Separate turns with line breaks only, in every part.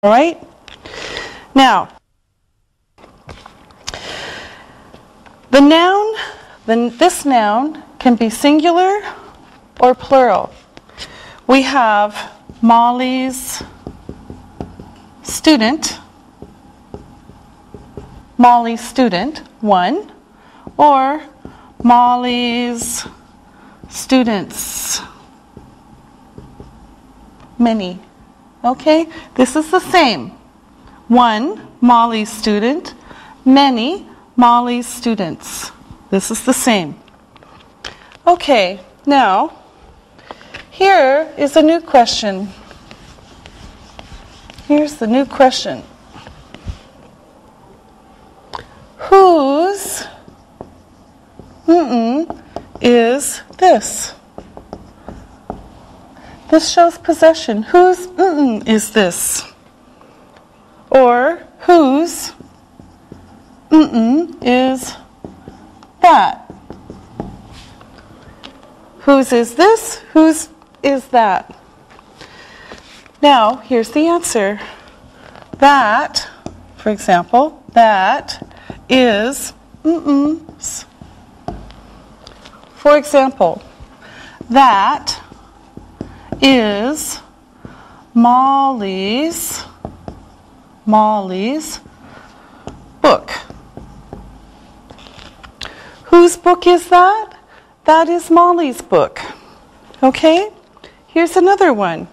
All right? Now, the noun, this noun can be singular or plural. We have Molly's student, one, or Molly's students, many. Okay? This is the same. One, Molly's student, many, Molly's students. This is the same. Okay, now, here is a new question. Here's the new question. Whose is this? This shows possession. Whose is this? Or whose is that? Whose is this? Whose is that? Now, here's the answer. That, for example, that is For example, that is Molly's book. Whose book is that? That is Molly's book. Okay? Here's another one.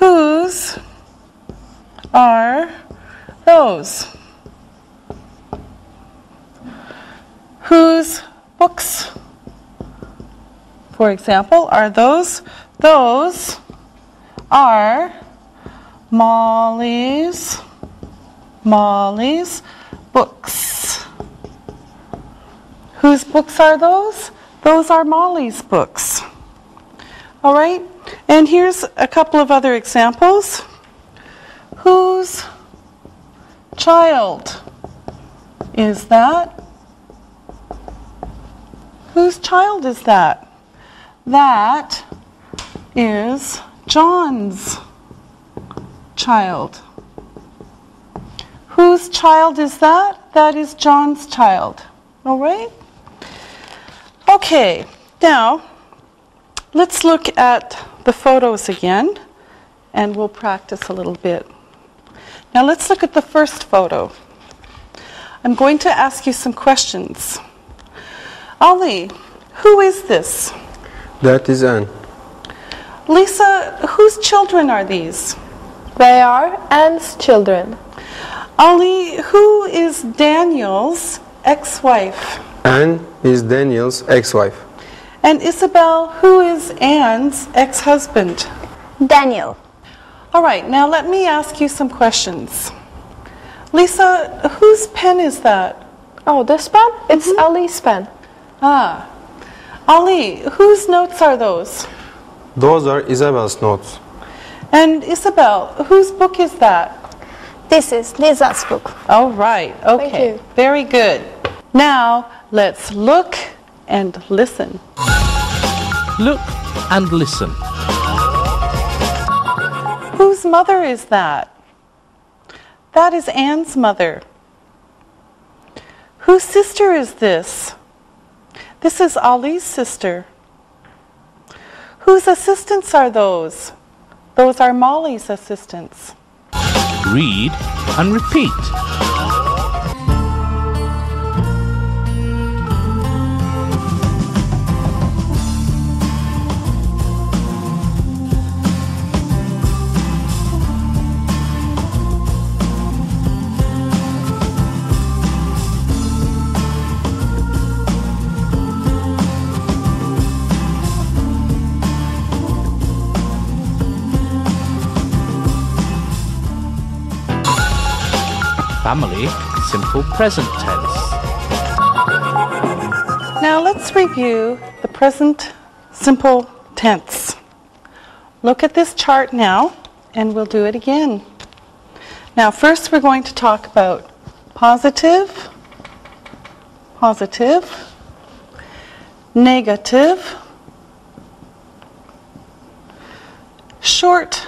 Whose are those? Whose books, for example, are those? Those are Molly's books. Whose books are those? Those are Molly's books. All right? And here's a couple of other examples. Whose child is that? Whose child is that? That is John's child. Whose child is that? That is John's child. All right? Okay, now let's look at the photos again, and we'll practice a little bit. Now let's look at the first photo. I'm going to ask you some questions. Ali, who is this?
That is Anne.
Lisa, whose children are these?
They are Anne's children.
Ali, who is Daniel's ex-wife?
Anne is Daniel's ex-wife.
And Isabel, who is Anne's ex-husband?
Daniel.
All right, now let me ask you some questions. Lisa, whose pen is that?
Oh, this pen? It's Ali's pen.
Ah. Ali, whose notes are those?
Those are Isabel's notes.
And Isabel, whose book is that?
This is Lisa's book.
All right, okay.
Thank you.
Very good. Now, let's look and listen.
Look and listen.
Whose mother is that? That is Anne's mother. Whose sister is this? This is Ali's sister. Whose assistants are those? Those are Molly's assistants.
Read and repeat. Family simple present tense.
Now let's review the present simple tense. Look at this chart now, and we'll do it again. Now first we're going to talk about positive, negative, short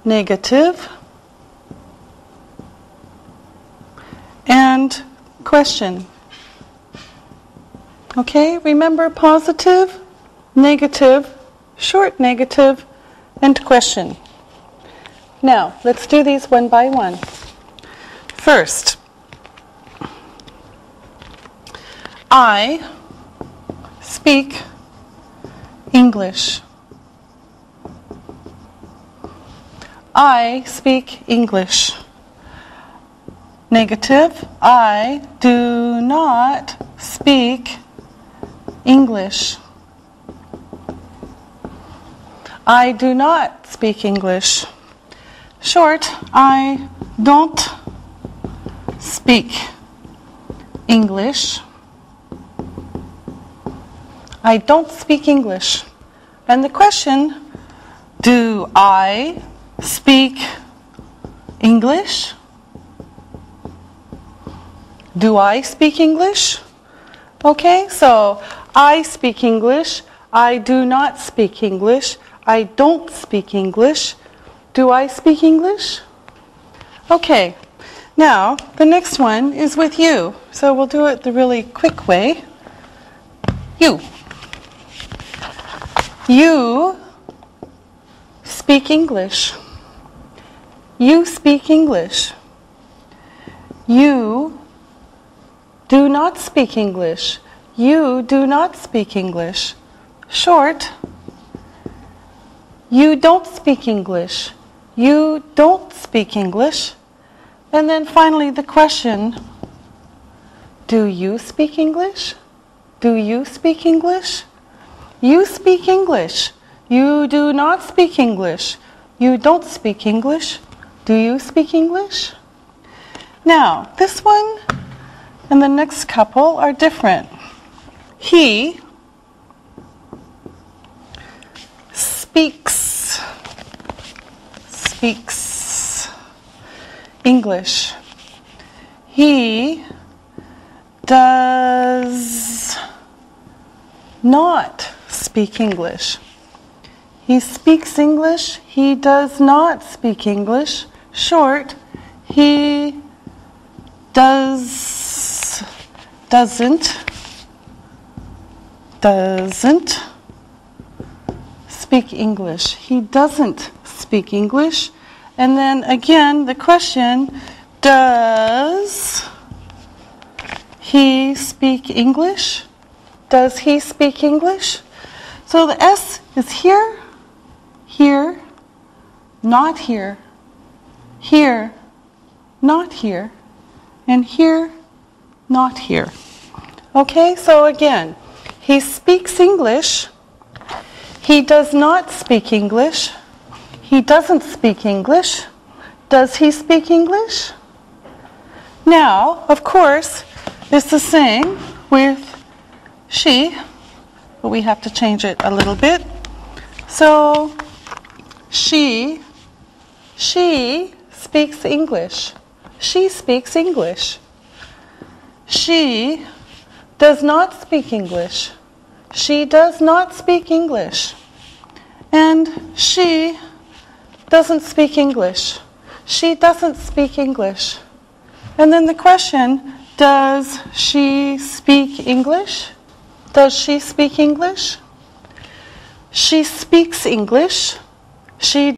negative, and question. Okay, remember positive, negative, short negative, and question. Now, let's do these one by one. First, I speak English. I speak English. Negative, I do not speak English. I do not speak English. Short, I don't speak English. I don't speak English. And the question, do I speak English? Do I speak English? Okay, so I speak English. I do not speak English. I don't speak English. Do I speak English? Okay, now the next one is with you. So we'll do it the really quick way. You. You speak English. You speak English. You do not speak English. You do not speak English. Short, you don't speak English. You don't speak English. And then finally the question, do you speak English? Do you speak English? You speak English. You do not speak English. You don't speak English. Do you speak English? Now, this one and the next couple are different. He speaks English. He does not speak English. He speaks English. He does not speak English. Short, he doesn't speak English. He doesn't speak English. And then again, the question, does he speak English? Does he speak English? So the S is here, here, not here, here, not here, and here, not here. Okay, so again, he speaks English. He does not speak English. He doesn't speak English. Does he speak English? Now, of course, it's the same with she, but we have to change it a little bit. So, she speaks English. She speaks English. She does not speak English. She does not speak English. And she doesn't speak English. She doesn't speak English. And then the question, does she speak English? Does she speak English? She speaks English. She